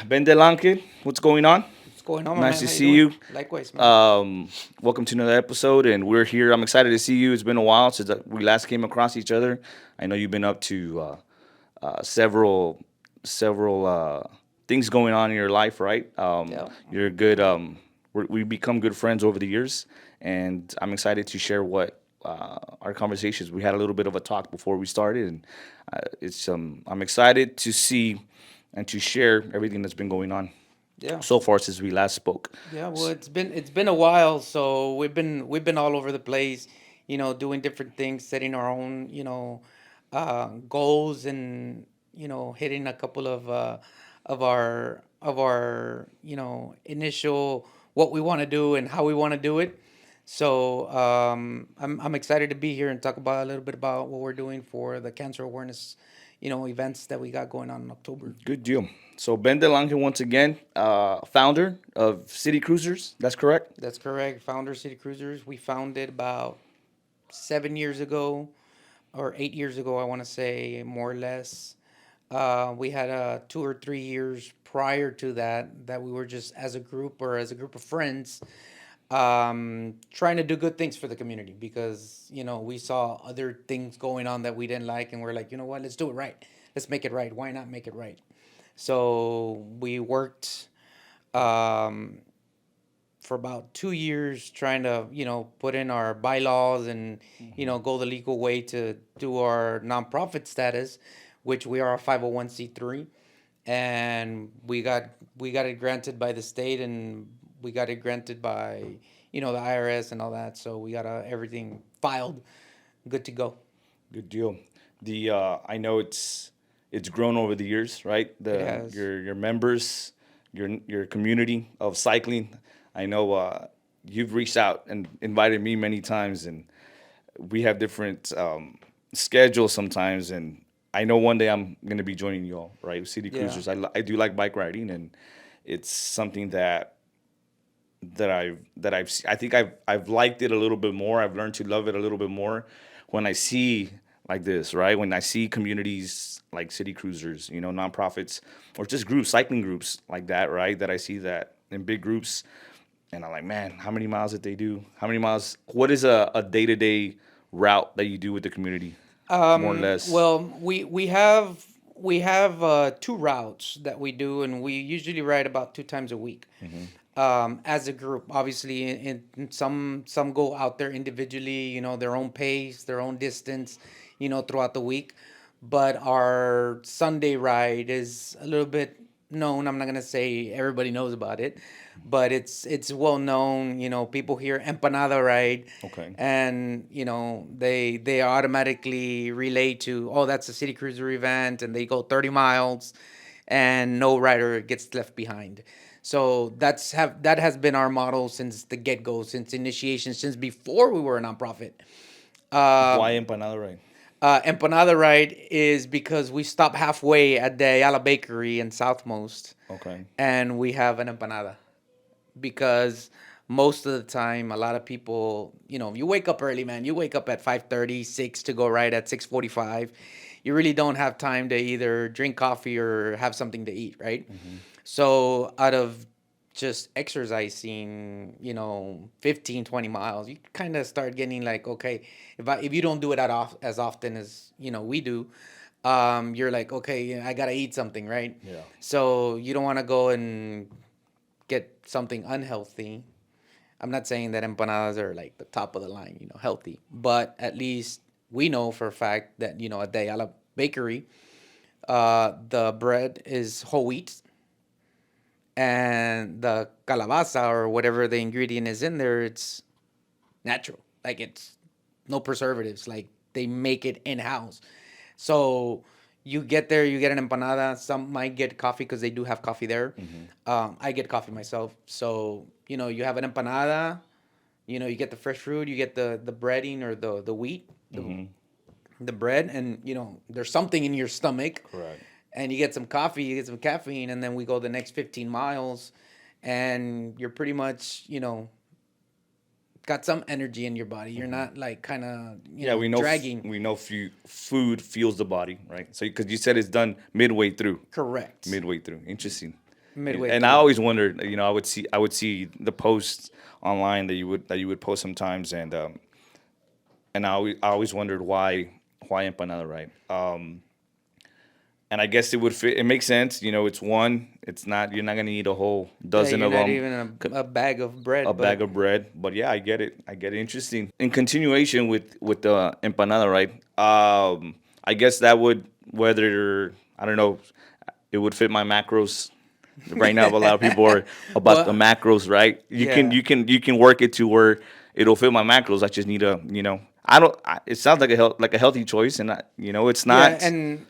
Ben Delanque, what's going on? What's going on, my Nice man? to How you see doing? you. Likewise, man. Welcome to another episode, and we're here. I'm excited to see you. It's been a while since we last came across each other. I know you've been up to several things going on in your life, right? Yeah. You're good. We become good friends over the years, and I'm excited to share what our conversations. We had a little bit of a talk before we started, and it's I'm excited to see and to share everything that's been going on Yeah. so far since we last spoke. Yeah. Well, it's been a while, so we've been all over the place, doing different things, setting our own, goals, and hitting a couple of our initial what we want to do and how we want to do it. So I'm excited to be here and talk about a little bit about what we're doing for the cancer awareness, events that we got going on in October. Good deal. So Ben DeLange once again, founder of City Cruisers. That's correct. That's correct. Founder City Cruisers. We founded about 7 years ago or 8 years ago, I want to say, more or less. We had 2 or 3 years prior to that we were just as a group or as a group of friends, trying to do good things for the community because we saw other things going on that we didn't like, and we're like, you know what, let's do it right. Let's make it right. Why not make it right? So we worked um, for about 2 years trying to put in our bylaws and go the legal way to do our nonprofit status, which we are a 501c3, and we got it granted by the state, and we got it granted by the IRS and all that, so we got everything filed, good to go. Good deal. The I know it's grown over the years, right? It The has. your members, your community of cycling. I know you've reached out and invited me many times, and we have different schedules sometimes. And I know one day I'm going to be joining you all, right? City Yeah. Cruisers. I do like bike riding, and it's something I think I've liked it a little bit more. I've learned to love it a little bit more when I see like this, right? When I see communities like City Cruisers, nonprofits or just groups, cycling groups like that, right? That I see that in big groups, and I'm like, man, how many miles did they do? How many miles? What is a day to day route that you do with the community, more or less? Well, we have two routes that we do, and we usually ride about two times a week. As a group, obviously, in some go out there individually, their own pace, their own distance, throughout the week. But our Sunday ride is a little bit known. I'm not gonna say everybody knows about it, but it's well known. People hear Empanada Ride, Okay. and they automatically relate to, oh, that's a city cruiser event, and they go 30 miles, and no rider gets left behind. So that has been our model since the get go, since initiation, since before we were a nonprofit. Why Um, Empanada Ride? Empanada Ride is because we stop halfway at the Ayala Bakery in Southmost, Okay. and we have an empanada because most of the time a lot of people, you wake up early, man. You wake up at 5:30, 6 to go ride at 6:45. You really don't have time to either drink coffee or have something to eat, right? So out of just exercising, 15, 20 miles, you kind of start getting like, okay, if you don't do it as often as, we do, you're like, okay, yeah, I gotta eat something, right? Yeah. So you don't want to go and get something unhealthy. I'm not saying that empanadas are like the top of the line, healthy, but at least we know for a fact that, at the Ayala Bakery, the bread is whole wheat, and the calabaza or whatever the ingredient is in there, it's natural. Like, it's no preservatives. Like, they make it in house. So you get there, you get an empanada. Some might get coffee because they do have coffee there. I get coffee myself. So you have an empanada. You get the fresh fruit. You get the breading or the wheat, Mm-hmm. the bread, and there's something in your stomach, Correct. and you get some coffee, you get some caffeine, and then we go the next 15 miles, and you're pretty much, got some energy in your body. You're not like kind of, Yeah, dragging. we know food fuels the body, right? So because you said it's done midway through. Correct. Midway through. Interesting. midway And I through. always wondered, I would see the posts online that you would post sometimes, and I always wondered why Empanada Ride. And I guess it would fit. It makes sense. It's one. It's not. You're not gonna eat a whole Yeah, dozen you're of not them, even a bag of a bread, bag but of bread. But yeah, I get it. I get it. Interesting. In continuation with the empanada, right? I guess that would, whether I don't know, it would fit my macros. Right now, a lot of people are about the well, macros, right? You can yeah. you can you can work it to where it'll fit my macros. I just need a, I don't. It sounds like a healthy choice, and it's Yeah, not.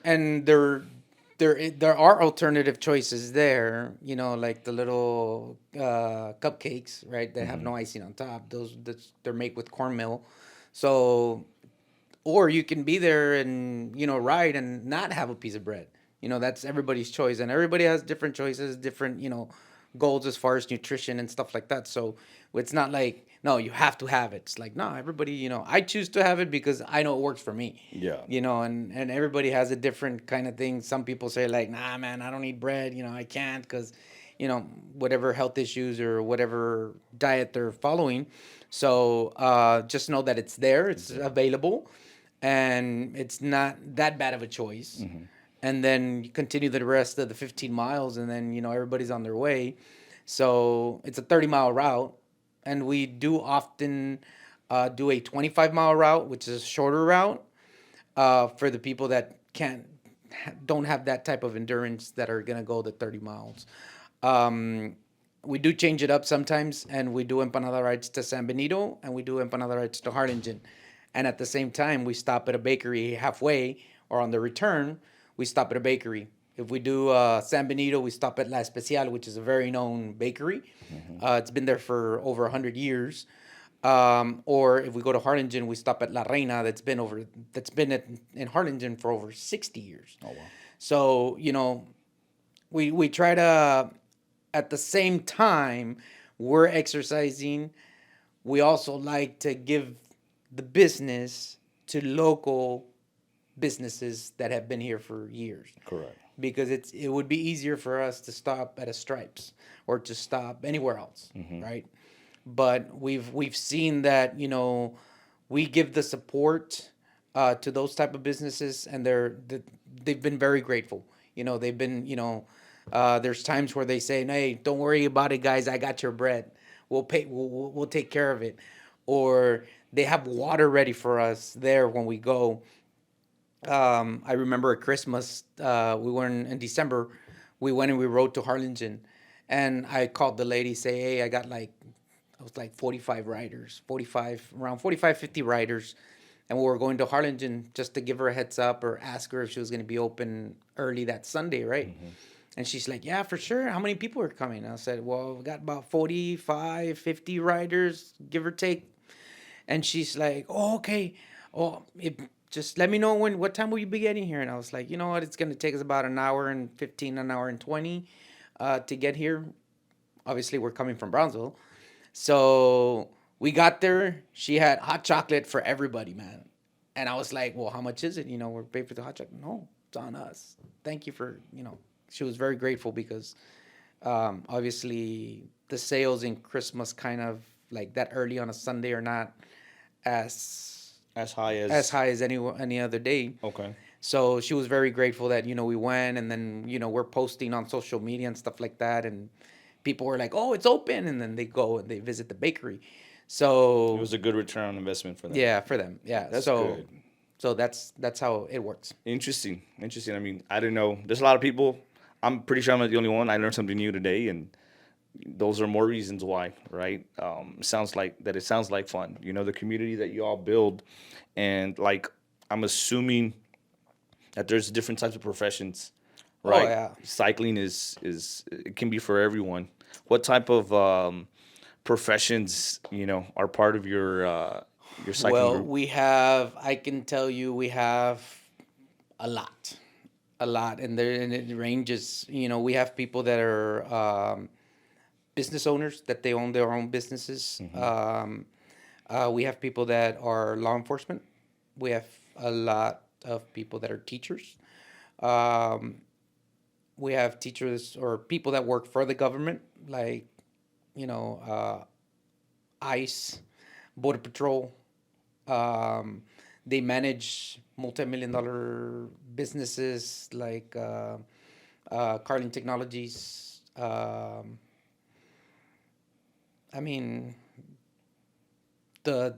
and there are alternative choices there. Like the little cupcakes, right? That have no icing on top. They're made with cornmeal. So, or you can be there and ride and not have a piece of bread. That's everybody's choice, and everybody has different choices, different goals as far as nutrition and stuff like that. So it's not like no, you have to have it. It's like no, everybody. I choose to have it because I know it works for me. Yeah. And everybody has a different kind of thing. Some people say like, nah, man, I don't eat bread. I can't because whatever health issues or whatever diet they're following. So just know that it's there, Is it's there? available, and it's not that bad of a choice. And then you continue the rest of the 15 miles, and then everybody's on their way. So it's a 30-mile route, and we do often do a 25-mile route, which is a shorter route for the people that don't have that type of endurance that are gonna go the 30 miles. Um, we do change it up sometimes, and we do empanada rides to San Benito, and we do empanada rides to Harlingen, and at the same time, we stop at a bakery halfway, or on the return, we stop at a bakery. If we do San Benito, we stop at La Especial, which is a very known bakery. It's been there for over 100 years. Or if we go to Harlingen, we stop at La Reina. That's been in Harlingen for over 60 years. Oh wow. So we try to, at the same time we're exercising, we also like to give the business to local businesses that have been here for years, Correct. because it would be easier for us to stop at a Stripes or to stop anywhere else, right? But we've seen that we give the support to those type of businesses, and they've been very grateful. They've been there's times where they say, "Hey, don't worry about it, guys. I got your bread. We'll pay. We'll take care of it." Or they have water ready for us there when we go. I remember at Christmas, we went in December. We went and we rode to Harlingen, and I called the lady, say, "Hey, I was like 45 riders, 45 around 45, 50 riders, and we were going to Harlingen just to give her a heads up or ask her if she was going to be open early that Sunday, right?" And she's like, "Yeah, for sure. How many people are coming?" I said, "Well, we got about 45, 50 riders, give or take." And she's like, "Oh, okay. Oh, just let me know what time will you be getting here?" And I was like, "You know what? It's gonna take us about an hour and 15, an hour and 20, to get here. Obviously, we're coming from Brownsville, so we got there. She had hot chocolate for everybody, man. And I was like, well, how much is it? We're paid for the hot chocolate. No, it's on us. Thank you for. She was very grateful because obviously the sales in Christmas kind of like that early on a Sunday are not as As high as as. high as any other day. Okay. So she was very grateful that we went, and then we're posting on social media and stuff like that, and people were like, "Oh, it's open," and then they go and they visit the bakery. It So was a good return on investment for them. yeah, for them, yeah. That's So good. so that's how it works. Interesting. Interesting. I mean, I didn't know. There's a lot of people. I'm pretty sure I'm not the only one. I learned something new today, and those are more reasons why, right? It sounds like fun. The community that you all build, and like I'm assuming that there's different types of professions, Oh right? yeah. Cycling is it can be for everyone. What type of professions are part of your cycling Well, group? I can tell you, we have a lot, and it ranges. We have people that are business owners, that they own their own businesses. We have people that are law enforcement. We have a lot of people that are teachers. Um, We have teachers or people that work for the government, like, you know, ICE, Border Patrol. Um, they manage multi-million dollar businesses like Carlin Technologies. I mean, the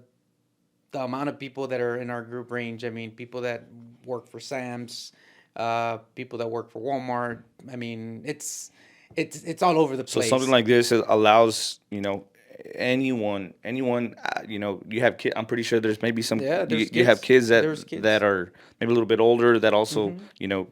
the amount of people that are in our group range. I mean, people that work for Sam's, people that work for Walmart. I mean, it's all over the So something place. like this allows, anyone, you have kid. I'm pretty sure there's maybe some Yeah, you have kids There's that kids. are maybe a little bit older that also, Mm-hmm.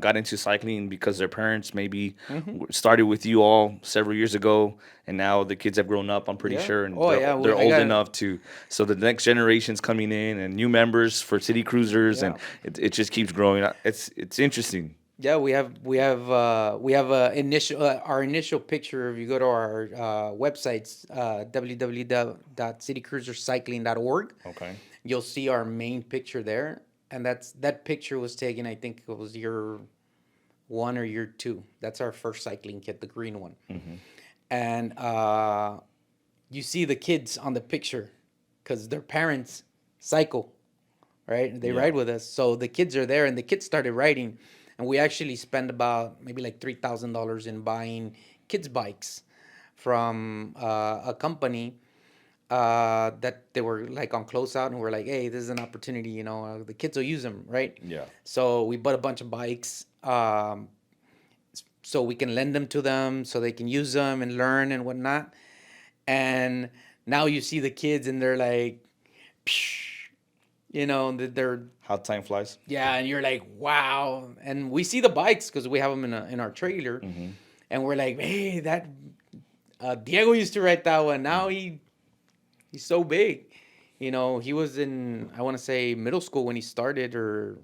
got into cycling because their parents maybe Mm-hmm. started with you all several years ago, and now the kids have grown up. I'm pretty Yeah. sure, and Oh yeah. they're I old got. enough to. So the next generation's coming in, and new members for city cruisers, and Yeah. it just keeps growing. It's interesting. Yeah, we have initial our initial picture. If you go to our websites, www.citycruisercycling.org, Okay. you'll see our main picture there, and that picture was taken. I think it was year one or year two. That's our first cycling kit, the green one, Hmm. and you see the kids on the picture because their parents cycle, right? They Yeah. ride with us. So the kids are there, and the kids started riding, and we actually spent about maybe like $3,000 in buying kids bikes from a company that they were like on closeout, and we're like, hey, this is an opportunity, the kids will use them, right? Yeah. So we bought a bunch of bikes, so we can lend them to them, so they can use them and learn and whatnot. And now you see the kids, and they're like, they're How time flies. yeah, and you're like, wow. And we see the bikes because we have them in our trailer, Hmm. and we're like, hey, that Diego used to ride that one. Now he's so big. He was in, I want to say, middle school when he started, or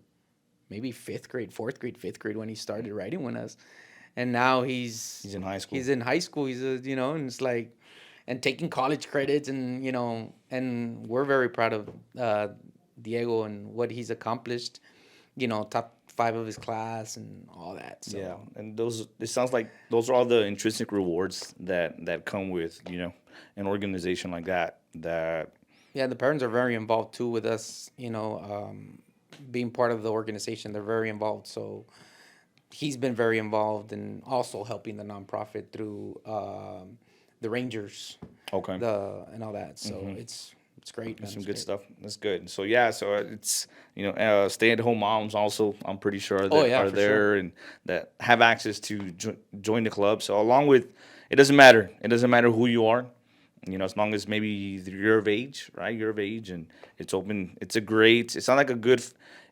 maybe fifth grade, fourth grade, fifth grade when he started riding with us, and now He's in high school. he's in high school. And it's like, and taking college credits, and and we're very proud of Diego and what he's accomplished. Top five of his class and all that. Yeah, So and those it sounds like those are all the intrinsic rewards that come with an organization like that. That yeah, the parents are very involved too with us. Being part of the organization, they're very involved. So he's been very involved and also helping the nonprofit through the Rangers, okay, and all that. So hmm, it's great, that's man. some It's good great. stuff. That's good. So yeah, so it's stay at home moms also. I'm pretty sure Oh that yeah, are for sure. there and that have access to join the club. So along with it doesn't matter. It doesn't matter who you are. As long as maybe you're of age, right? You're of age, and it's open. It's a great. It's not like a good.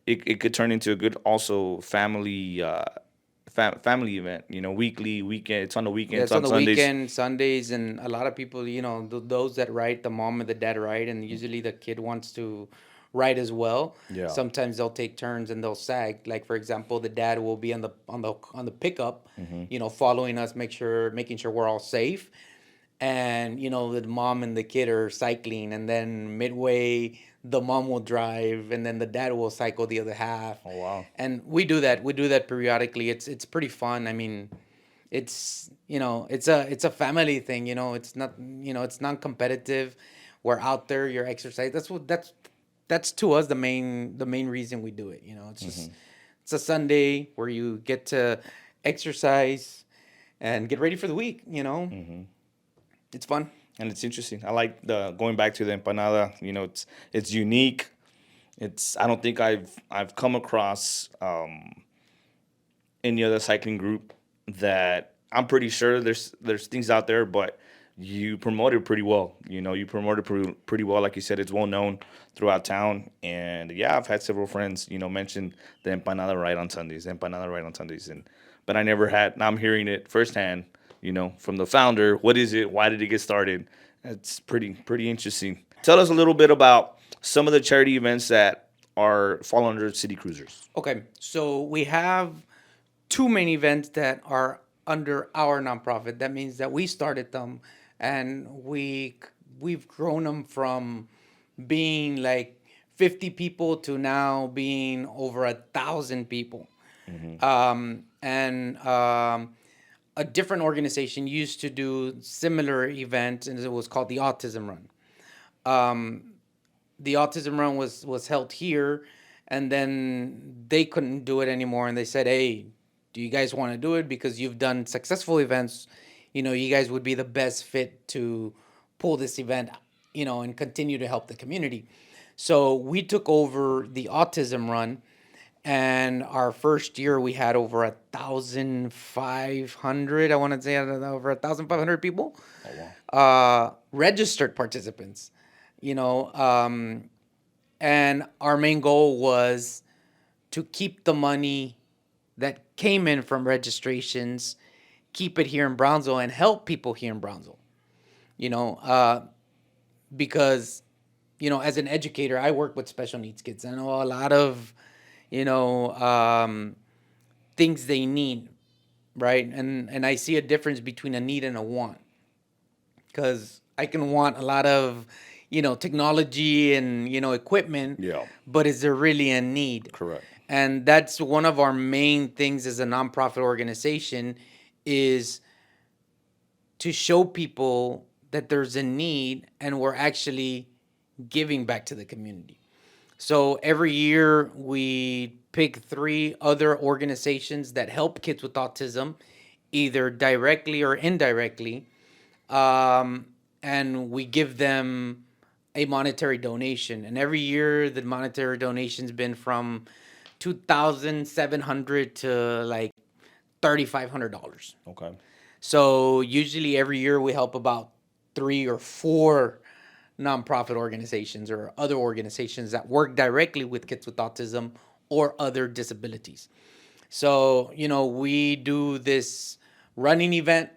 It could turn into a good also family family event. Weekly, weekend. It's on the Yeah, weekends, it's on on the Sundays. weekend, Sundays, and a lot of people, those that ride, the mom and the dad ride, and usually the kid wants to ride as well. Yeah. Sometimes they'll take turns and they'll sag. Like for example, the dad will be on the pickup, Hmm. following us, making sure we're all safe, and the mom and the kid are cycling, and then midway the mom will drive, and then the dad will cycle the other half, Oh wow. and we do that periodically. It's pretty fun. I mean, it's a family thing. It's non-competitive. We're out there, you're exercise. That's to us the main reason we do it. It's just, Hmm. it's a Sunday where you get to exercise and get ready for the week. Hmm. It's fun. And it's interesting. I like the going back to the empanada. It's unique. It's I don't think I've come across any other cycling group that I'm pretty sure there's things out there, but you promote it pretty well. You promote it pretty well. Like you said, it's well known throughout town. And yeah, I've had several friends, mention the Empanada Ride on Sundays, the Empanada Ride on Sundays, and but I never had. Now I'm hearing it firsthand, from the founder. What is it? Why did it get started? It's pretty interesting. Tell us a little bit about some of the charity events that are fall under City Cruisers. Okay, so we have two main events that are under our nonprofit. That means that we started them, and we've grown them from being like 50 people to now being over 1,000 people. And a different organization used to do similar event, and it was called the Autism Run. The Autism Run was held here, and then they couldn't do it anymore, and they said, "Hey, do you guys want to do it? Because you've done successful events, you guys would be the best fit to pull this event, and continue to help the community." So we took over the Autism Run, and our first year we had over 1,500. I want to say over 1,500 people, Oh wow. registered participants. You know, and our main goal was to keep the money that came in from registrations, keep it here in Brownsville, and help people here in Brownsville. You know, because as an educator, I work with special needs kids. I know a lot of you know things they need, right? And I see a difference between a need and a want, because I can want a lot of technology and equipment, Yeah. but is there really a need? Correct. And that's one of our main things as a nonprofit organization, is to show people that there's a need and we're actually giving back to the community. So every year we pick three other organizations that help kids with autism, either directly or indirectly, um, and we give them a monetary donation. And every year the monetary donation's been from 2,700 to like $3,500. Okay. So usually every year we help about three or four nonprofit organizations or other organizations that work directly with kids with autism or other disabilities. So, we do this running event,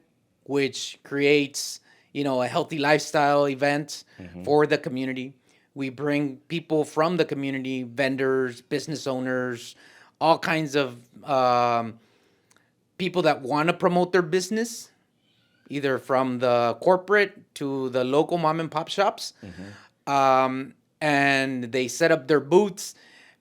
which creates, a healthy lifestyle event for the community. We bring people from the community, vendors, business owners, all kinds of people that want to promote their business, either from the corporate to the local mom and pop shops. And they set up their booths.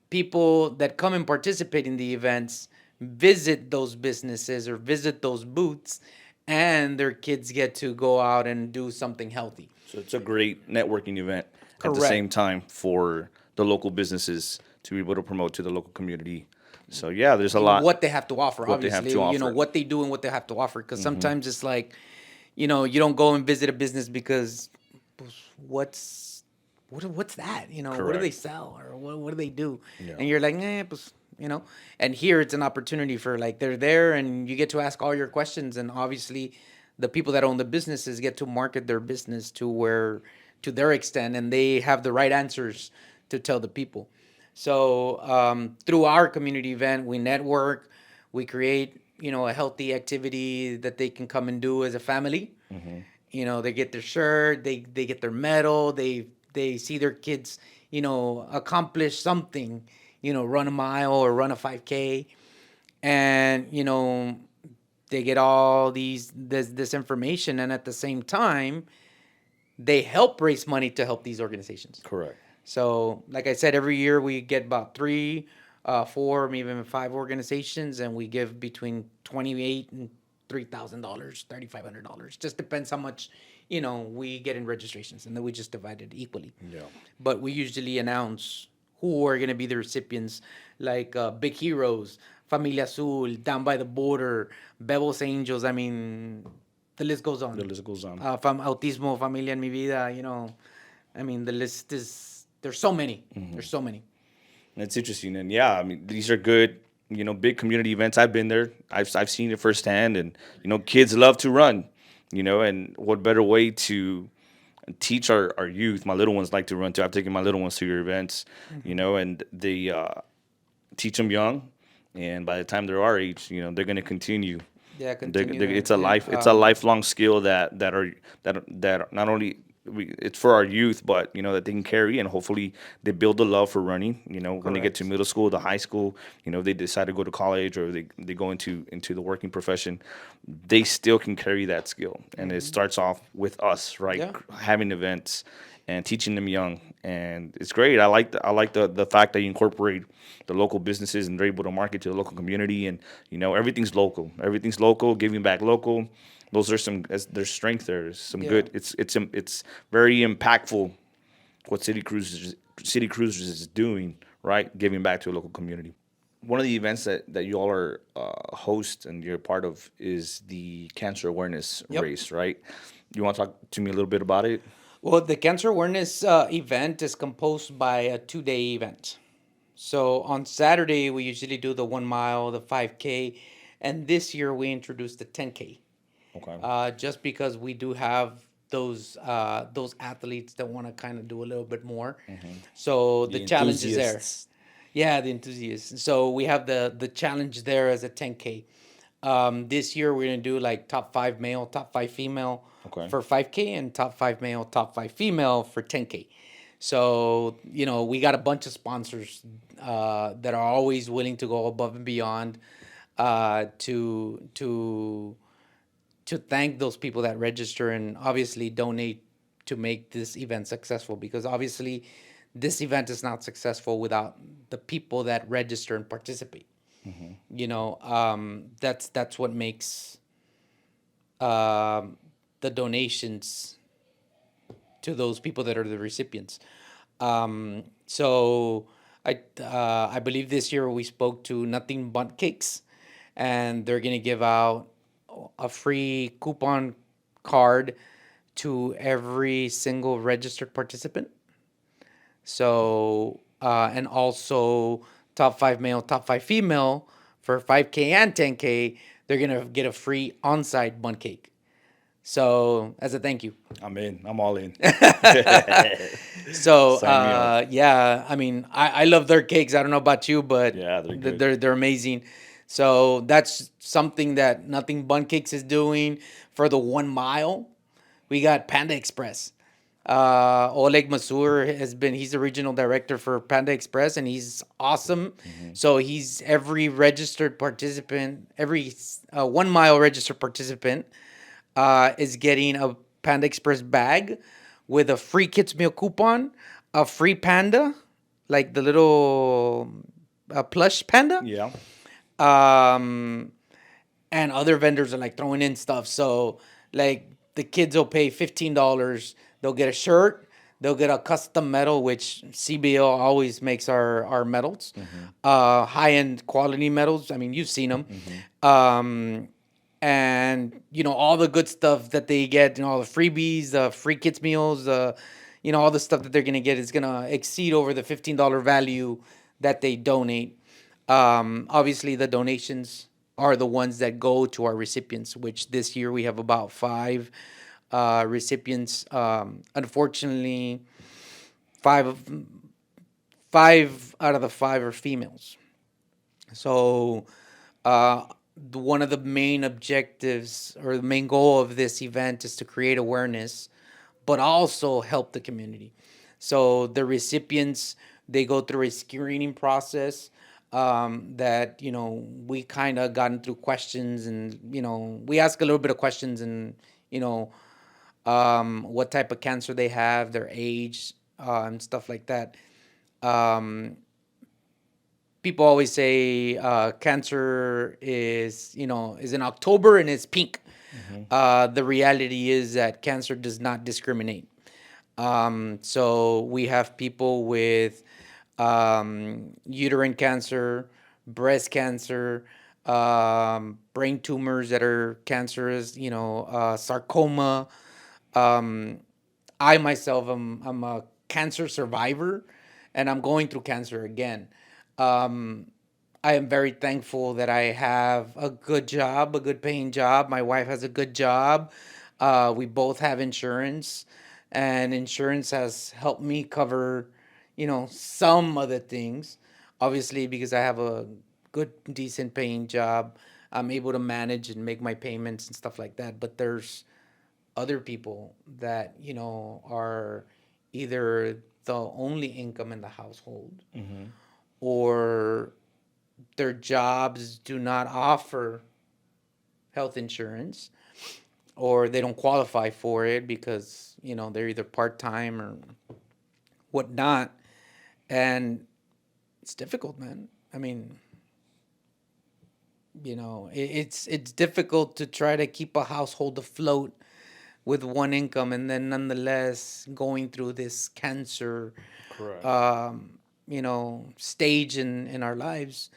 People that come and participate in the events visit those businesses or visit those booths, and their kids get to go out and do something healthy. So it's a great networking event at the same Correct. time for the local businesses to be able to promote to the local community. So yeah, there's a lot What they have to offer, what they have obviously, to offer. what they do and what they have to offer. Because sometimes it's like, you don't go and visit a business because pues, what's that? What do they Correct. sell, or what do they do? Yeah. And you're like, pues, And here it's an opportunity for, like, they're there and you get to ask all your questions, and obviously the people that own the businesses get to market their business to their extent, and they have the right answers to tell the people. So through our community event, we network, we create, a healthy activity that they can come and do as a family. They get their shirt, they get their medal, they see their kids, accomplish something, run a mile or run a 5K, and they get all this information, and at the same time, they help raise money to help these organizations. Correct. So, like I said, every year we get about three, four, maybe even five organizations, and we give between $28 and $3,000, $3,500. Just depends how much, we get in registrations, and then we just divide it equally. Yeah. But we usually announce who are going to be the recipients, like Big Heroes, Familia Azul, Down by the Border, Bebos Angels. I mean, the list goes The on. list goes on. Autismo, Familia en mi vida, I mean, the list is, there's so many. There's so many. And it's interesting, and yeah, I mean, these are good, big community events. I've been there. I've seen it firsthand, and kids love to run, and what better way to teach our youth? My little ones like to run too. I've taken my little ones to your events, and they teach them young, and by the time they're our age, they're going to continue. Yeah, continue It's that. a Yeah. it's a lifelong skill that not only it's for our youth, but that they can carry, and hopefully they build the love for running. When they get to Correct. middle school, the high school, they decide to go to college, or they go into the working profession, they still can carry that skill, and it starts off with us, right? Yeah. Having events and teaching them young, and it's great. I like the fact that you incorporate the local businesses and they're able to market to the local community, and everything's local. Everything's local, giving back local. Those are there's strength there. There's some Yeah. good. It's very impactful what City Cruisers is doing, right? Giving back to a local community. One of the events that you all are host and you're part of is the cancer awareness Yep. race, right? You want to talk to me a little bit about it? Well, the cancer awareness event is composed by a 2 day event. So on Saturday, we usually do the 1 mile, the 5K, and this year we introduced the 10K. Okay. Just because we do have those athletes that want to kind of do a little bit more. So the The challenge is there. enthusiasts. Yeah, the enthusiasts. So we have the challenge there as a 10K. This year we're gonna do like top five male, top five female Okay. for 5K, and top five male, top five female for 10K. So we got a bunch of sponsors that are always willing to go above and beyond to thank those people that register and obviously donate to make this event successful, because obviously this event is not successful without the people that register and participate. That's what makes um, the donations to those people that are the recipients. So I believe this year we spoke to Nothing But Cakes, and they're gonna give out a free coupon card to every single registered participant. So and also top five male, top five female for 5K and 10K, they're gonna get a free on-site bun cake. So as a thank you. I'm in. I'm all in. So Sign me up. yeah, I mean, I love their cakes. I don't know about you, but Yeah, they're good. they're amazing. So that's something that Nothing Bun Cakes is doing for the 1 mile. We got Panda Express. Oleg Masur he's the regional director for Panda Express, and he's awesome. So he's every registered participant, every 1 mile registered participant is getting a Panda Express bag with a free kids meal coupon, a free panda, like the little plush panda, Yeah. um, and other vendors are like throwing in stuff. So like the kids will pay $15. They'll get a shirt. They'll get a custom medal, which CBL always makes our medals, high end quality medals. I mean, you've seen them. Um, and all the good stuff that they get, all the freebies, the free kids meals, all the stuff that they're gonna get is gonna exceed over the $15 value that they donate. Obviously, the donations are the ones that go to our recipients, which this year we have about five recipients. Unfortunately, five of five out of the five are females. So, uh, one of the main objectives or the main goal of this event is to create awareness, but also help the community. So the recipients, they go through a screening process that we kind of gotten through questions, and we ask a little bit of questions, and you know what type of cancer they have, their age, and stuff like that. Um, People always say cancer is in October and it's pink. The reality is that cancer does not discriminate. So we have people with uterine cancer, breast cancer, brain tumors that are cancerous, sarcoma. Um, I myself I'm a cancer survivor, and I'm going through cancer again. Um, I am very thankful that I have a good job, a good paying job. My wife has a good job. We both have insurance, and insurance has helped me cover, some of the things. Obviously, because I have a good, decent paying job, I'm able to manage and make my payments and stuff like that. But there's other people that are either the only income in the household, or their jobs do not offer health insurance, or they don't qualify for it because they're either part-time whatnot, and it's difficult, man. I mean, it's difficult to try to keep a household afloat with one income, and then nonetheless going through this cancer, Correct. stage in our lives.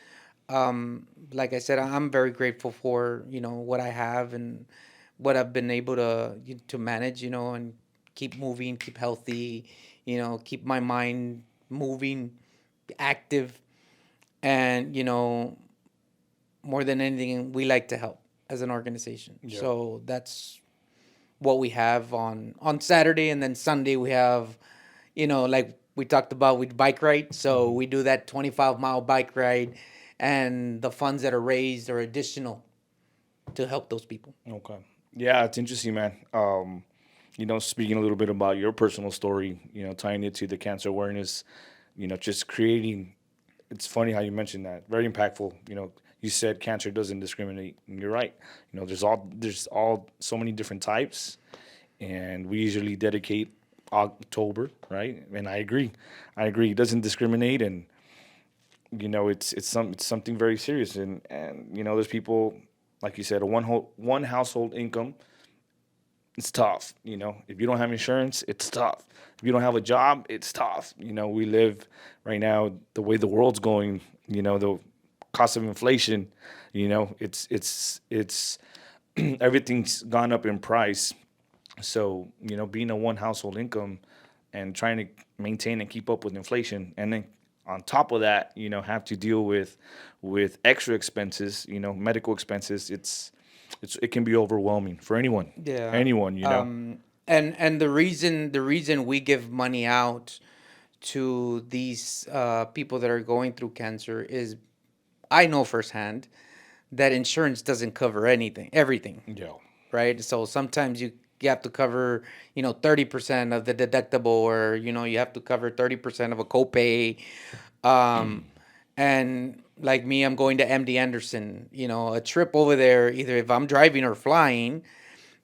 Like I said, I'm very grateful for what I have and what I've been able to manage, and keep moving, keep healthy, keep my mind moving, active, and more than anything, we like to help as an organization. Yeah. So that's what we have on Saturday, and then Sunday we have, like we talked about with bike ride. So Hmm. we do that 25-mile bike ride, and the funds that are raised are additional to help those people. Okay. Yeah, it's interesting, man. Speaking a little bit about your personal story, tying it to the cancer awareness, just creating. It's funny how you mentioned that. Very impactful. You said cancer doesn't discriminate, and you're right. There's all so many different types, and we usually dedicate October, right? And I agree. I agree. It doesn't discriminate, and it's something very serious, and there's people, like you said, a one household income. It's tough. If you don't have insurance, it's tough. If you don't have a job, it's tough. We live right now the way the world's going. The cost of inflation. It's everything's gone up in price. So being a one household income and trying to maintain and keep up with inflation, and then on top of that, have to deal with extra expenses, medical expenses. It can be overwhelming for anyone. Yeah. Anyone. And the reason we give money out to these people that are going through cancer is, I know firsthand that insurance doesn't cover everything, Yeah. right? So sometimes you have to cover 30% of the deductible, or you have to cover 30% of a copay. Um, and like me, I'm going to MD Anderson. A trip over there, either if I'm driving or flying,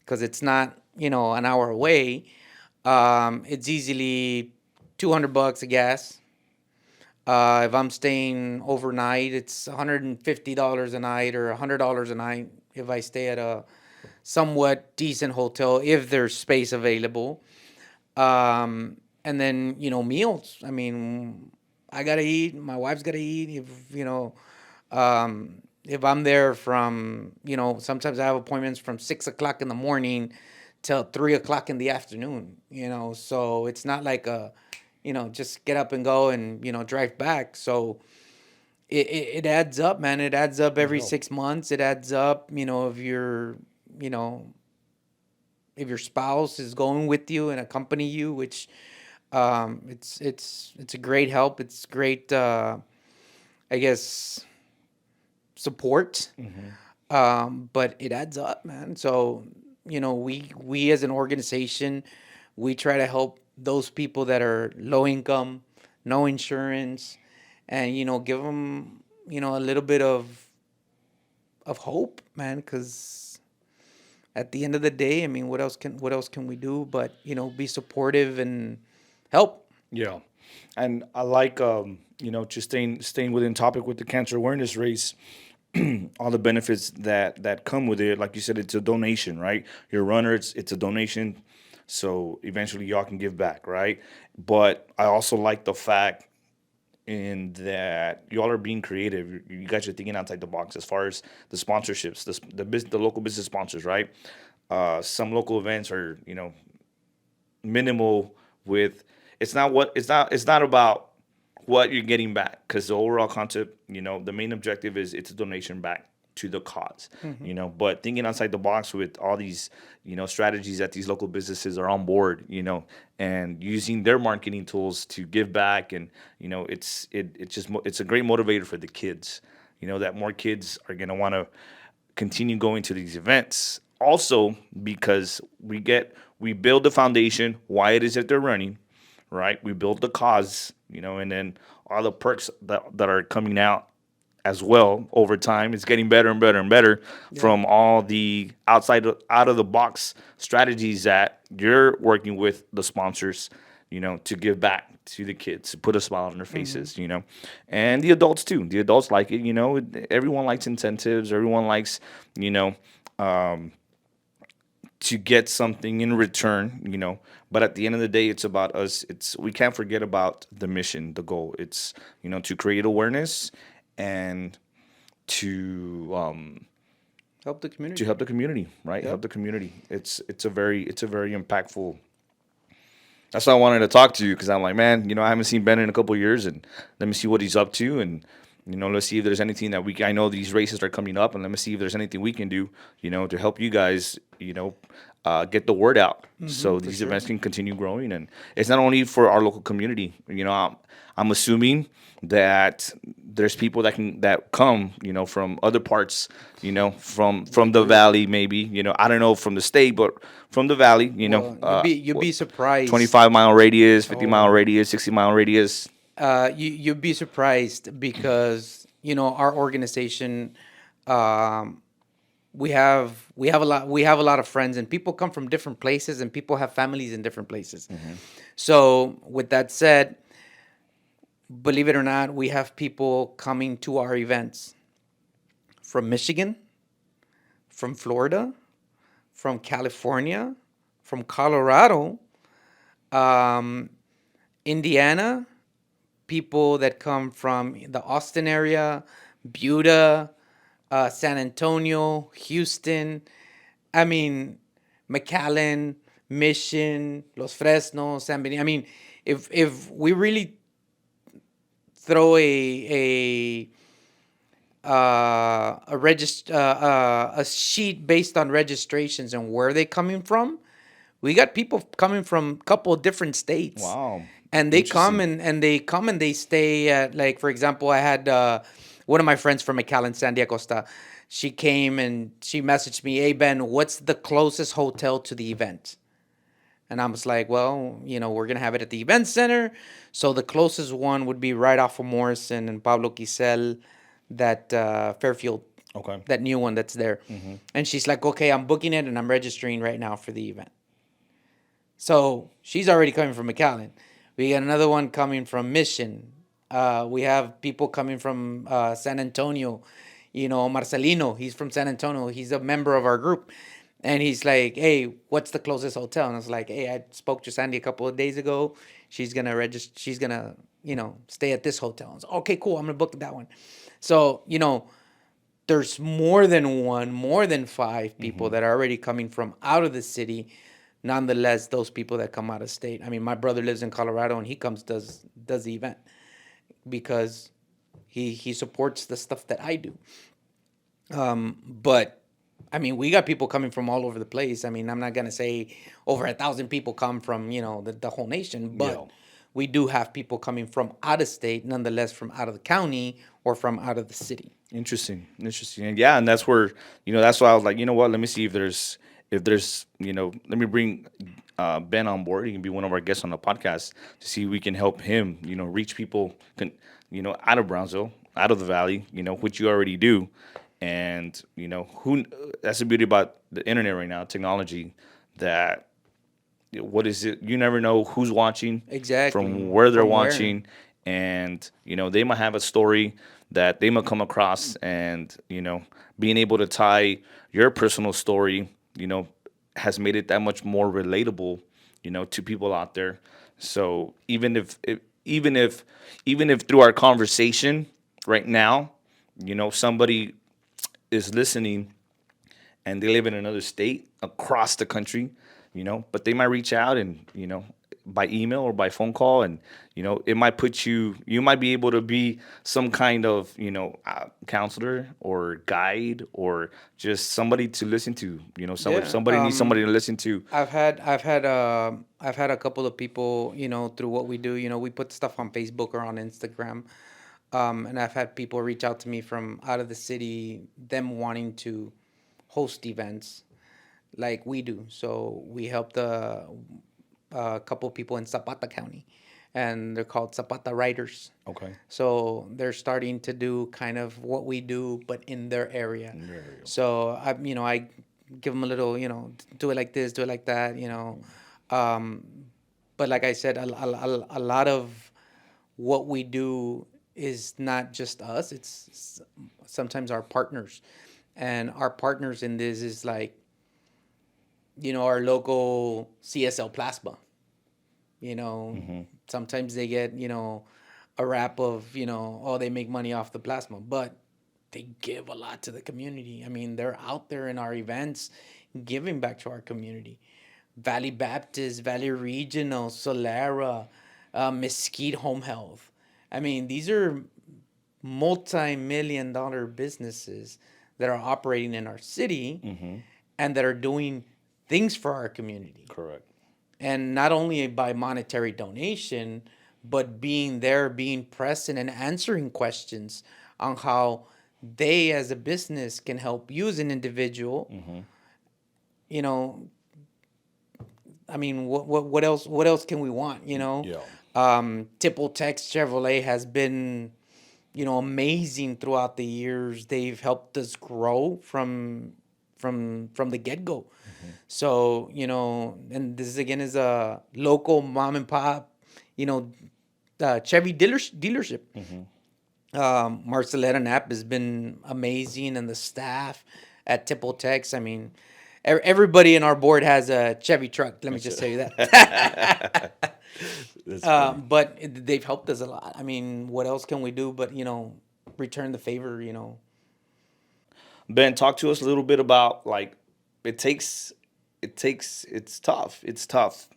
because it's not an hour away. It's easily $200 of gas. If I'm staying overnight, it's $150 a night or $100 a night if I stay at a somewhat decent hotel, if there's space available. And then meals. I mean, I gotta eat. My wife's gotta eat. If I'm there from sometimes I have appointments from 6 o'clock in the morning till 3 o'clock in the afternoon. So it's not like just get up and go and drive back. So it adds up, man. It adds up every No. 6 months. It adds up. You know if your spouse is going with you and accompany you, which it's a great help. It's great, I guess, support. Hmm. But it adds up, man. So we as an organization, we try to help those people that are low income, no insurance, and give them a little bit of hope, man. Because at the end of the day, I mean, what else can we do but be supportive and help. Yeah. And I like just staying within topic with the cancer awareness race, all the benefits that come with it. Like you said, it's a donation, right? You're a runner, it's a donation. So eventually y'all can give back, right? But I also like the fact in that y'all are being creative. You guys are thinking outside the box as far as the sponsorships, the local business sponsors, right? Some local events are minimal with. It's not about what you're getting back, because the overall concept, the main objective is it's a donation back to the cause. Hmm. But thinking outside the box with all these strategies that these local businesses are on board, and using their marketing tools to give back. And it's a great motivator for the kids, that more kids are going to want to continue going to these events. Also, because we build the foundation, why it is that they're running, right? We build the cause, and then all the perks that are coming out as well over time. It's getting better and better and better Yeah. from all the out of the box strategies that you're working with the sponsors to give back to the kids, to put a smile on their Hmm. faces, and the adults too. The adults like it. Everyone likes incentives. Everyone likes, you know, um, to get something in return. But at the end of the day, it's about us. We can't forget about the mission, the goal. It's to create awareness and to um, Help the to community. help the community, right? Yep. Help the community. It's a very impactful. That's why I wanted to talk to you, because I'm like, man, I haven't seen Ben in a couple of years, and let me see what he's up to, and let's see if there's anything that I know these races are coming up, and let me see if there's anything we can do, to help you guys, get the word out Hmm. so For these sure. events can continue growing. And it's not only for our local community. I'm assuming that there's people that come, from other parts, from the You're valley, maybe, I don't know, from the state, but from the valley, well. You'd be surprised. 25-mile radius, 50-mile Oh, radius, 60-mile radius. you'd be surprised because our organization, um, we have a lot of friends, and people come from different places, and people have families in different places. So with that said, believe it or not, we have people coming to our events from Michigan, from Florida, from California, from Colorado, um, Indiana, people that come from the Austin area, Buda, San Antonio, Houston. I mean, McAllen, Mission, Los Fresnos, San Benito. I mean, if we really throw a sheet based on registrations and where they coming from, we got people coming from a couple of different states, Wow, and they come interesting. and they stay at, like, for example, I had one of my friends from McAllen, Sandia Costa. She came and she messaged me, "Hey Ben, what's the closest hotel to the event?" And I was like, "Well, we're gonna have it at the event center, so the closest one would be right off of Morrison and Pablo Quisel, that Fairfield, Okay. that new one that's there." And she's like, "Okay, I'm booking it and I'm registering right now for the event." So she's already coming from McAllen. We got another one coming from Mission. We have people coming from San Antonio. Marcelino, he's from San Antonio. He's a member of our group. And he's like, "Hey, what's the closest hotel?" And I was like, "Hey, I spoke to Sandy a couple of days ago. She's gonna register. She's gonna, stay at this hotel." I was, "Okay, cool. I'm gonna book that one." So there's more than one, more than five people that are already coming from out of the city. Nonetheless, those people that come out of state. I mean, my brother lives in Colorado, and he comes does the event because he supports the stuff that I do. But I mean, we got people coming from all over the place. I mean, I'm not gonna say over 1,000 people come from the whole nation, Yeah. but we do have people coming from out of state, nonetheless, from out of the county or from out of the city. Interesting, interesting, and yeah, and that's where that's why I was like, what? Let me see if there's let me bring Ben on board. He can be one of our guests on the podcast to see if we can help him, reach people, out of Brownsville, out of the valley, which you already do, and who. That's the beauty about the internet right now, technology. That what is it? You never know who's watching, from Exactly. where they're From where? watching, and they might have a story that they might come across, and being able to tie your personal story, has made it that much more relatable, to people out there. So even if through our conversation right now, somebody is listening and they live in another state across the country, but they might reach out and, by email or by phone call, and, it might you might be able to be some kind of, counselor or guide, or just somebody to listen to, somebody, Yeah. somebody needs somebody to listen to. I've had a couple of people, through what we do. We put stuff on Facebook or on Instagram, and I've had people reach out to me from out of the city, them wanting to host events like we do. So we helped a couple people in Zapata County, and they're called Zapata Riders. Okay. So they're starting to do kind of what we do, but in their area. There you go. So I give them a little, do it like this, do it like that, um, But like I said, a lot of what we do is not just us, it's sometimes our partners. And our partners in this is like, our local CSL Plasma. You know, Mm-hmm. sometimes they get, a rap of, oh, they make money off the plasma, but they give a lot to the community. I mean, they're out there in our events giving back to our community. Valley Baptist, Valley Regional, Solera, Mesquite Home Health. I mean, these are multi-million dollar businesses that are operating in our city Mm-hmm. and that are doing things for our community. Correct. And not only by monetary donation, but being there, being present, and answering questions on how they as a business can help you as an individual. Mm-hmm. You know, I mean, what else can we want? Yeah. Tipple Tex Chevrolet has been, amazing throughout the years. They've helped us grow from the get go. Mm-hmm. So, and this again is a local mom and pop, you know, Chevy dealership. Mm-hmm. Marceletta Knapp has been amazing, and the staff at Tipple Tex. I mean, everybody in our board has a Chevy truck. Let me That's just tell you it. that. That's funny. But they've helped us a lot. I mean, what else can we do but return the favor? Ben, talk to us a little bit about like it takes it's tough. It's tough.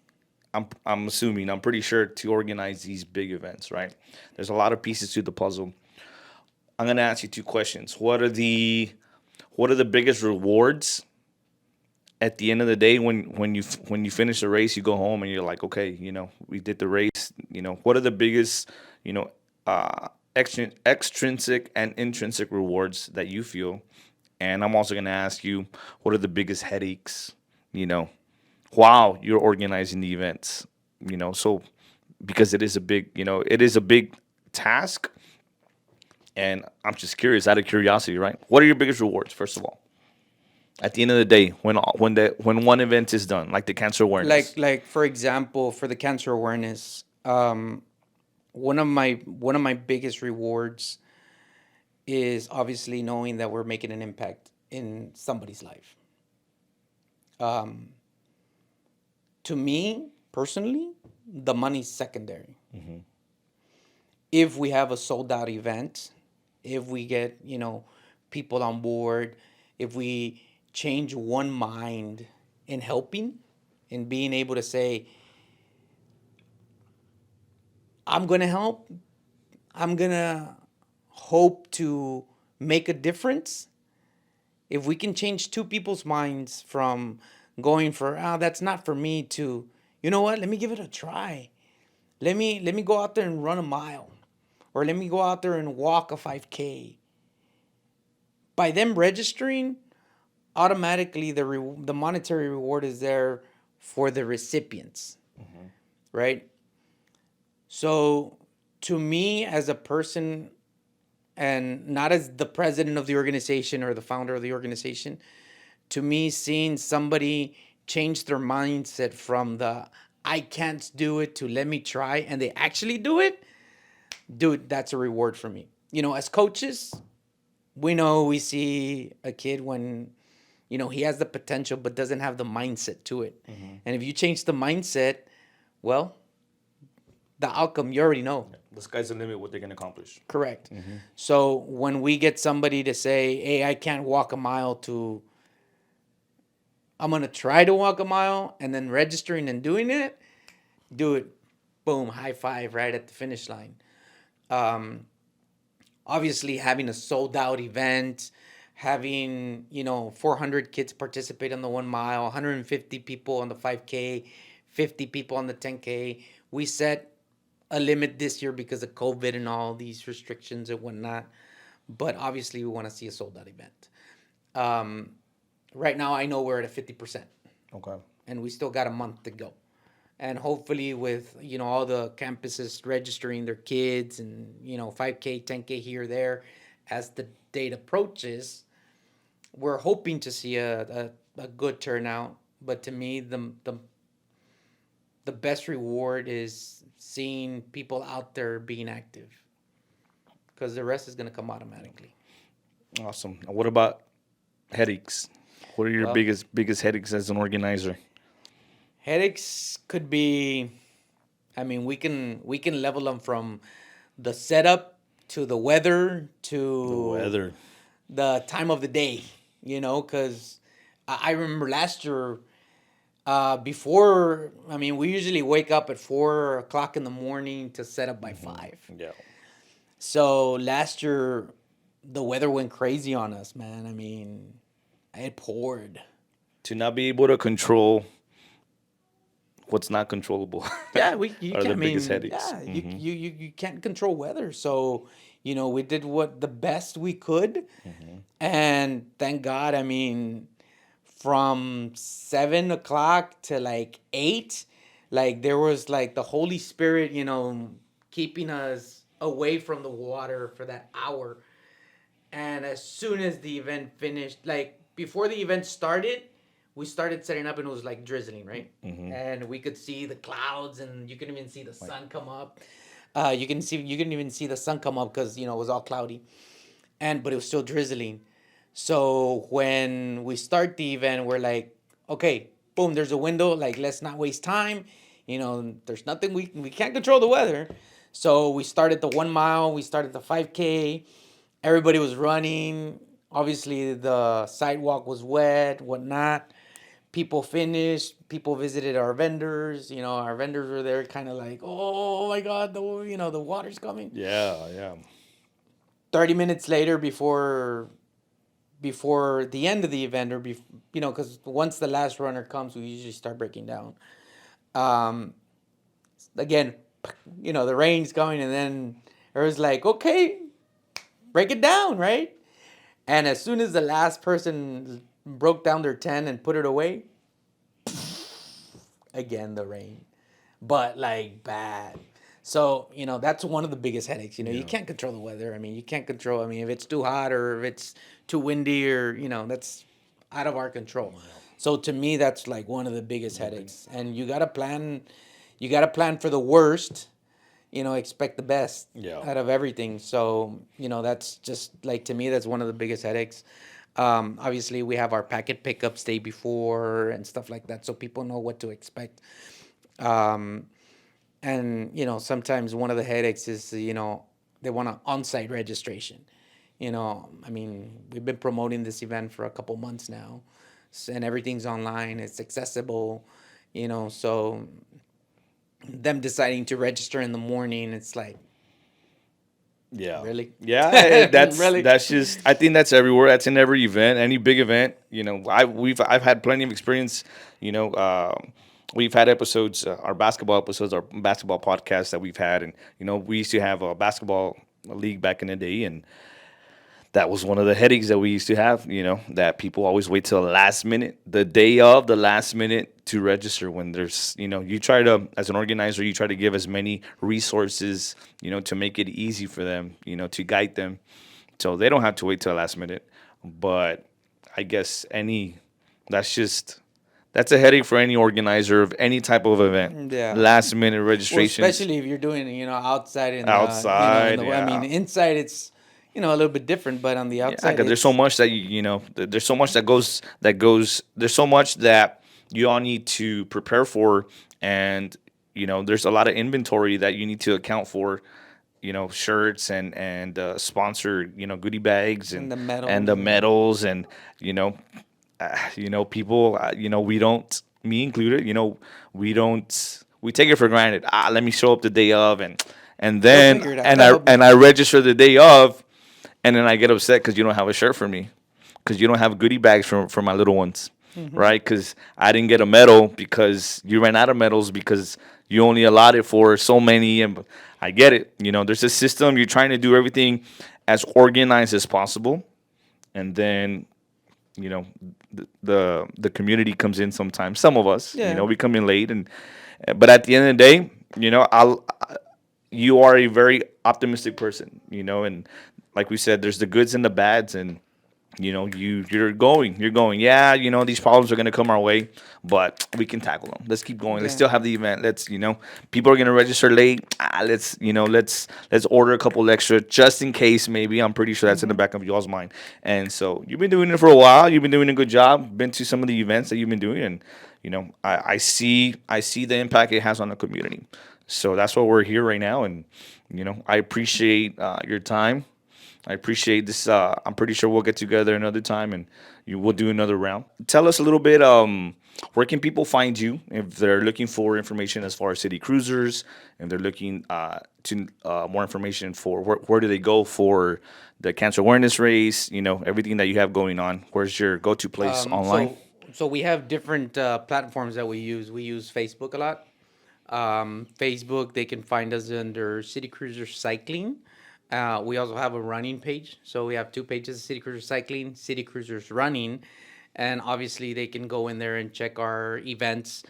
I'm assuming, I'm pretty sure to organize these big events, right? There's a lot of pieces to the puzzle. I'm gonna ask you two questions. What are the biggest rewards at the end of the day when you finish the race, you go home and you're like, okay, we did the race. What are the biggest, you know, extrinsic and intrinsic rewards that you feel? And I'm also gonna ask you, what are the biggest headaches, you know, while you're organizing the events? So because it is a big task, and I'm just curious, out of curiosity, right? What are your biggest rewards, first of all? At the end of the day, when one event is done, like the cancer awareness. Like for example, for the cancer awareness, one of my biggest rewards is obviously knowing that we're making an impact in somebody's life. Um, to me personally, the money's secondary. Mm-hmm. If we have a sold out event, if we get people on board, if we change one mind in helping, in being able to say, I'm gonna help, I'm gonna hope to make a difference. If we can change two people's minds from going for, that's not for me, to, you know what, let me give it a try. Let me go out there and run a mile, or let me go out there and walk a 5K. By them registering, automatically the monetary reward is there for the recipients, Mm-hmm. right? So to me, as a person, and not as the president of the organization or the founder of the organization, to me, seeing somebody change their mindset from the I can't do it to let me try, and they actually do it, dude, that's a reward for me. As coaches, we see a kid when he has the potential but doesn't have the mindset to it. Mm-hmm. And if you change the mindset, well, the outcome you already know. The sky's the limit. What they can accomplish. Correct. Mm-hmm. So when we get somebody to say, hey, I can't walk a mile, to I'm going to try to walk a mile, and then registering and doing it, do it. Boom, high five right at the finish line. Um, Obviously, having a sold out event, having 400 kids participate on the 1 mile, 150 people on the 5K, 50 people on the 10K. We set a limit this year because of COVID and all these restrictions and whatnot. But obviously, we want to see a sold out event. Um, right now, I know we're at a 50%, Okay. and we still got a month to go. And hopefully, with all the campuses registering their kids, and 5K, 10K here, there, as the date approaches, we're hoping to see a good turnout. But to me, the the best reward is seeing people out there being active, because the rest is going to come automatically. Awesome. Now, what about headaches? What are your Well, biggest headaches as an organizer? headaches could be, I mean, we can level them from the setup to the weather The to weather. the time of the day, because I remember last year, before, I mean, we usually wake up at 4 o'clock in the morning to set up by 5. Yeah. So last year, the weather went crazy on us, man. I mean, it poured. To not be able to control what's not controllable Yeah, we you are the can't. I biggest mean, headaches. yeah, you can't control weather. So we did what the best we could, and thank God. I mean, from 7 o'clock to like 8, like there was like the Holy Spirit, keeping us away from the water for that hour. And as soon as the event finished, like before the event started, we started setting up and it was like drizzling, right? And we could see the clouds and you couldn't even see the sun come up. You couldn't even see the sun come up because it was all cloudy, but it was still drizzling. So when we start the event, we're like, okay, boom, there's a window. Like, let's not waste time. There's nothing we can't control the weather. So we started the 1 mile. We started the 5K. Everybody was running. Obviously, the sidewalk was wet, whatnot. People finished. People visited our vendors. Our vendors were there, kind of like, oh my God, the water's coming. Yeah, yeah. 30 minutes later, before the end of the event, or because once the last runner comes, we usually start breaking down. Um, Again, the rain's coming, and then it was like, okay, break it down, right? And as soon as the last person broke down their tent and put it away, again the rain, but like bad. So that's one of the biggest headaches. You Yeah. can't control the weather. I mean, you can't control. I mean, if it's too hot or if it's too windy, or that's out of our control. So to me, that's like one of the biggest headaches. And you gotta plan. You gotta plan for the worst. Expect the best Yeah. out of everything. So that's just like, to me, that's one of the biggest headaches. Obviously, we have our packet pickups day before and stuff like that, so people know what to expect. Um, and sometimes one of the headaches is, they want an on-site registration. I mean, we've been promoting this event for a couple months now, and everything's online. It's accessible. So them deciding to register in the morning, it's like, Yeah. really, Yeah, that's really. that's just I think that's everywhere. That's in every event, any big event. I've had plenty of experience. You know, we've had episodes, our basketball episodes, our basketball podcasts that we've had, and we used to have a basketball league back in the day, and that was one of the headaches that we used to have, that people always wait till the last minute, the day of the last minute to register when there's, you try to, as an organizer, you try to give as many resources, to make it easy for them, to guide them. So they don't have to wait till the last minute. But I guess that's just, that's a headache for any organizer of any type of event. Yeah. Last minute Well, registrations especially if you're doing it, outside in in outside. the, I mean, Yeah. inside it's, a little bit different, but on the Yeah, outside because there's so it's, much that there's so much that goes. There's so much that you all need to prepare for, and there's a lot of inventory that you need to account for. Shirts and sponsored goodie bags and the and medals the and medals and people we don't, me included, we take it for granted. Let me show up the day of, and they'll then figure it and I out. and I register the day of, and then I get upset because you don't have a shirt for me, because you don't have goodie bags for my little ones, right? Because I didn't get a medal because you ran out of medals because you only allotted for so many. And I get it. There's a system. You're trying to do everything as organized as possible, and then you know the community comes in sometimes. Some of us, Yeah. we come in late, and but at the end of the day, you are a very optimistic person, and like we said, there's the goods and the bads, and you're going. Yeah, these problems are gonna come our way, but we can tackle them. Let's keep going. Let's Yeah. still have the event. People are gonna register late. Let's order a couple extra just in case. Maybe I'm pretty sure that's in the Hmm. back of y'all's mind. And so you've been doing it for a while. You've been doing a good job. Been to some of the events that you've been doing, and I see the impact it has on the community. So that's why we're here right now, and I appreciate your time. I appreciate this. I'm pretty sure we'll get together another time and we'll do another round. Tell us a little bit. Where can people find you if they're looking for information as far as city cruisers, and they're looking to more information for where do they go for the cancer awareness race? Everything that you have going on. Where's your go-to place Um, online? so so we have different platforms that we use. We use Facebook a lot. Facebook, they can find us under City Cruiser Cycling. We also have a running page. So we have two pages: City Cruiser Cycling, City Cruisers Running, and obviously they can go in there and check our events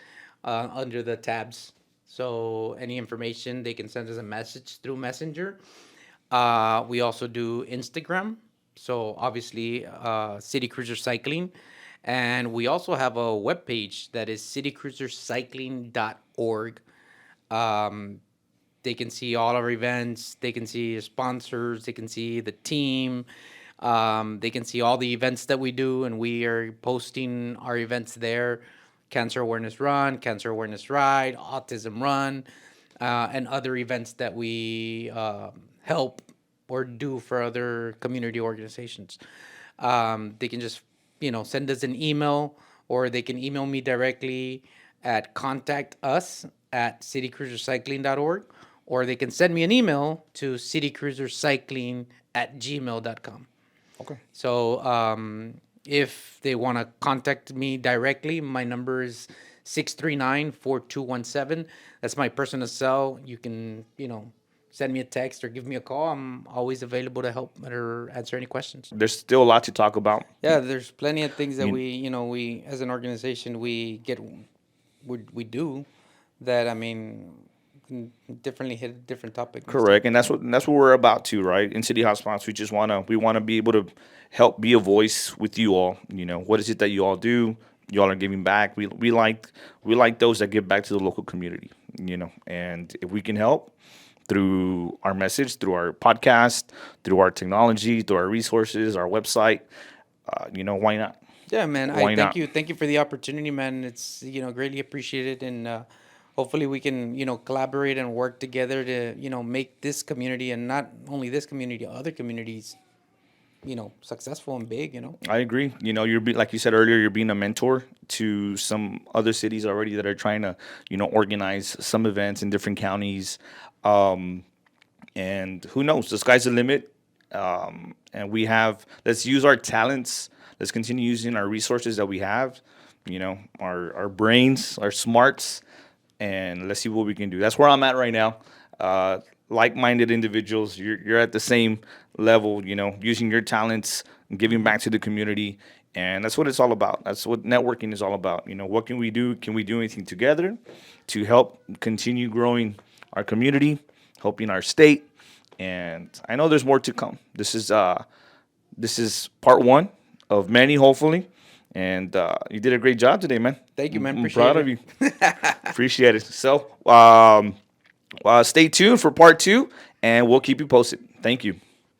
under the tabs. So any information, they can send us a message through Messenger. We also do Instagram. So obviously, City Cruiser Cycling. And we also have a webpage that is citycruisercycling.org. Um, they can see all our events. They can see sponsors. They can see the team. They can see all the events that we do, and we are posting our events there: Cancer Awareness Run, Cancer Awareness Ride, Autism Run, and other events that we help or do for other community organizations. They can just send us an email, or they can email me directly at contact us at citycruisercycling.org, or they can send me an email to citycruisercycling at gmail.com. Okay. So if they want to contact me directly, my number is 639-4217. That's my personal cell. You can, send me a text or give me a call. I'm always available to help or answer any questions. There's still a lot to talk about. Yeah, there's plenty of things that You, we as an organization we do that can differently hit a different topic next time. Correct, and that's what we're about to, right? In City Hotspots, we wanna be able to help be a voice with you all. What is it that you all do? You all are giving back. We like those that give back to the local community. And if we can help through our message, through our podcast, through our technology, through our resources, our website, why not? Yeah, man. I Why thank not? you. Thank you for the opportunity, man. It's greatly appreciated, and hopefully we can collaborate and work together to make this community, and not only this community, other communities successful and big. I agree. Like you said earlier, you're being a mentor to some other cities already that are trying to, organize some events in different counties. Um, and who knows? The sky's the limit. And let's use our talents. Let's continue using our resources that we have, our brains, our smarts, and let's see what we can do. That's where I'm at right now. Like-minded individuals, you're at the same level, using your talents and giving back to the community, and that's what it's all about. That's what networking is all about. What can we do? Can we do anything together to help continue growing our community, helping our state? And I know there's more to come. This is part one of many, hopefully. And you did a great job today, man. Thank you, man. I'm Appreciate proud of it. you. Appreciate it. So, stay tuned for part two, and we'll keep you posted. Thank you.